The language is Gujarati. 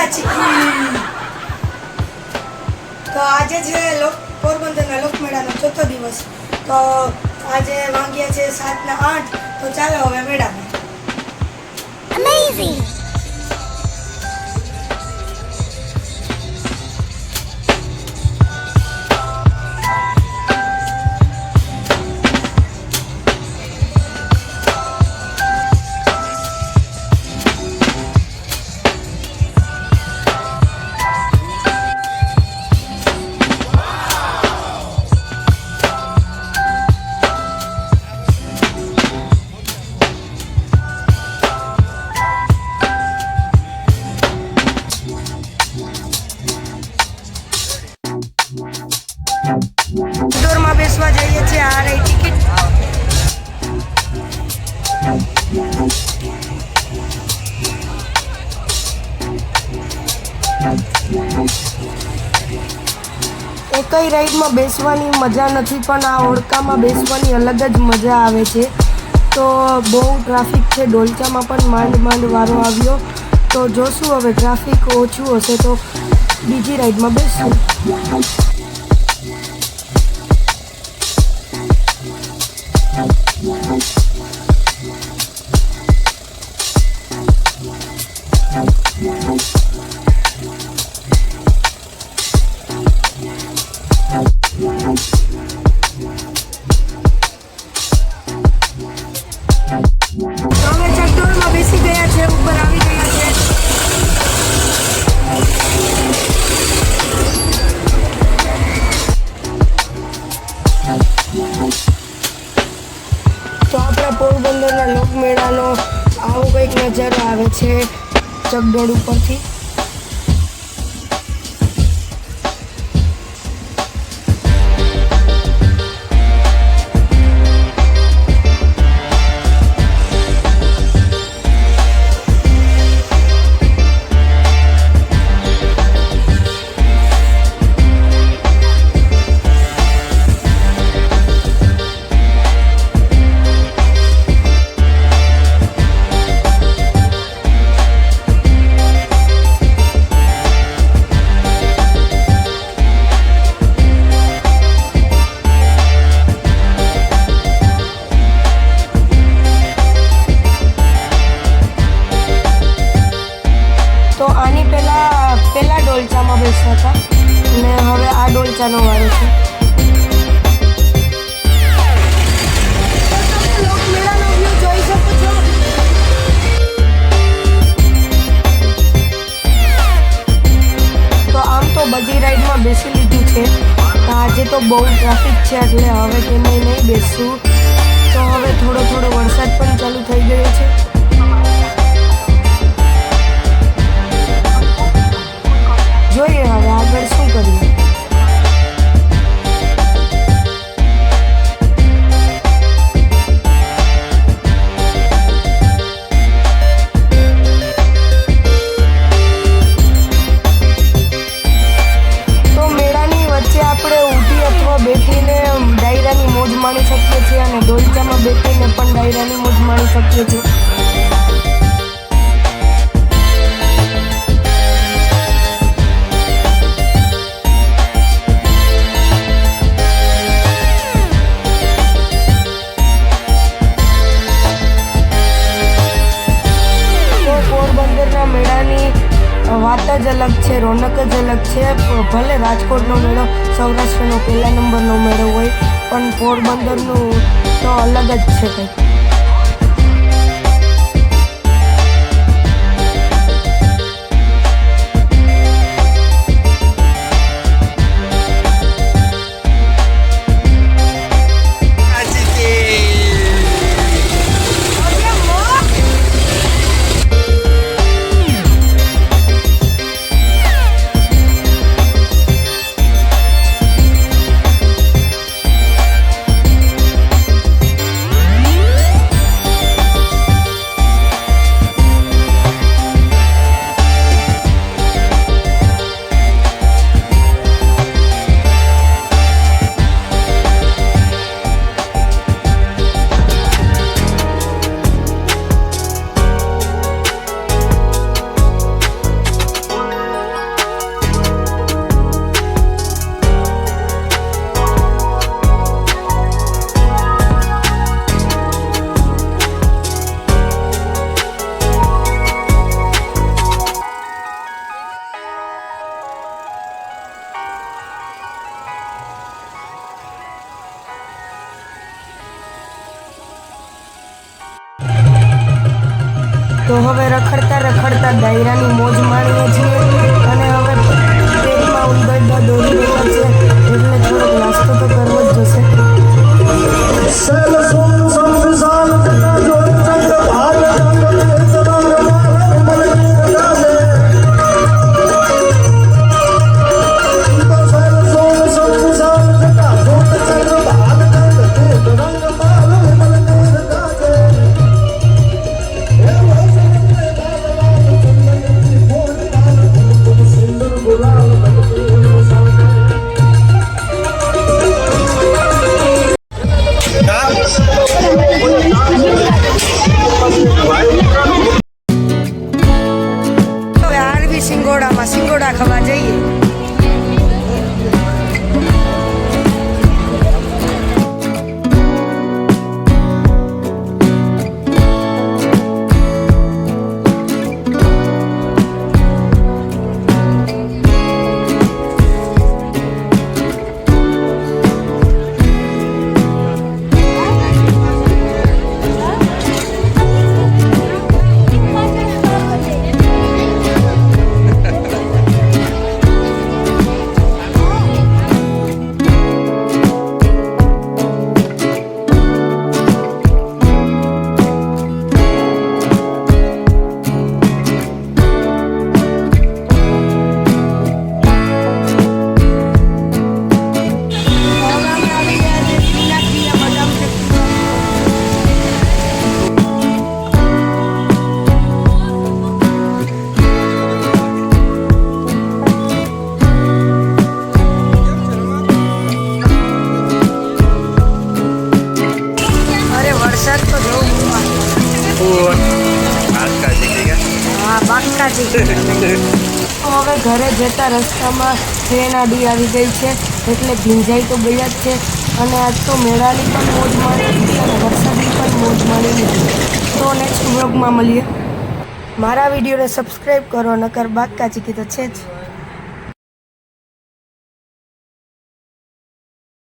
તો આજે છે પોરબંદરના લોકમેળાનો ચોથો દિવસ. તો આજે વાગ્યા છે 7:08. તો ચાલો હવે મેળામાં. Amazing! દોરમાં બેસવા જઈએ છીએ. આ રહી ટિકિટ. એકઈ રાઈડમાં બેસવાની મજા નથી, પણ આ ઓળકામાં બેસવાની અલગ જ મજા આવે છે. તો બહુ ટ્રાફિક છે. ડોલચામાં પણ માંડ વારો આવ્યો. તો જોશું હવે ટ્રાફિક ઓછું હશે તો બીજી રાઈડમાં બેસશું. અમે ચકડોળમાં બેસી ગયા છે, ઉપર આવી ગયા છે. તો આપણા પોરબંદરના લોકમેળાનો આવો કંઈક નજારો આવે છે ચકડોળ ઉપરથી. તો આની પહેલા ડોલચામાં બેસતા હતા અને હવે આ ડોલચાનો વારો છે. લોકમેળાનો વ્યૂ જોઈ શકો છો. તો આમ તો બધી રાઈડમાં બેસી લીધું છે. આજે તો બહુ ટ્રાફિક છે એટલે હવે તેમાં નહીં બેસશું. તો હવે થોડો વરસાદ પણ ચાલુ થઈ ગયો છે. જોઈએ હવે આગળ શું કરીએ. તો મેળાની વચ્ચે આપણે ઊભી અથવા બેઠીને ડાયરાની મોજ માણી શકીએ છીએ અને ડોલચામાં બેઠીને પણ ડાયરાની મોજ માણી શકીએ છીએ. પોરબંદરના મેળાની વાત જ અલગ છે, રોનક જ અલગ છે. ભલે રાજકોટનો મેળો સૌરાષ્ટ્રનો પહેલા નંબરનો મેળો હોય, પણ પોરબંદરનું તો અલગ જ છે કંઈક. તો હવે રખડતા રખડતા ડાયરાની મોજ માણીએ છીએ અને હવે પેટમાં ઉંદરડા દોરી રહ્યા છે એટલે થોડોક નાસ્તો તો કરવો જ જશે. હવે આરવી સિંગોડામાં સિંગોડા ખાવા જઈએ. હવે ઘરે જતા રસ્તામાં ટ્રેન આડી આવી ગઈ છે એટલે ભીંજાઈ તો ગયા જ છે અને આજ તો મેળાની પણ મોજ માણી લીધી અને વરસાદની પણ મોજ માણી લીધી. તો નેક્સ્ટ વ્લોગમાં મળીએ. મારા વિડીયોને સબસ્ક્રાઈબ કરો નકર બાકા ચીકી તો છે જ.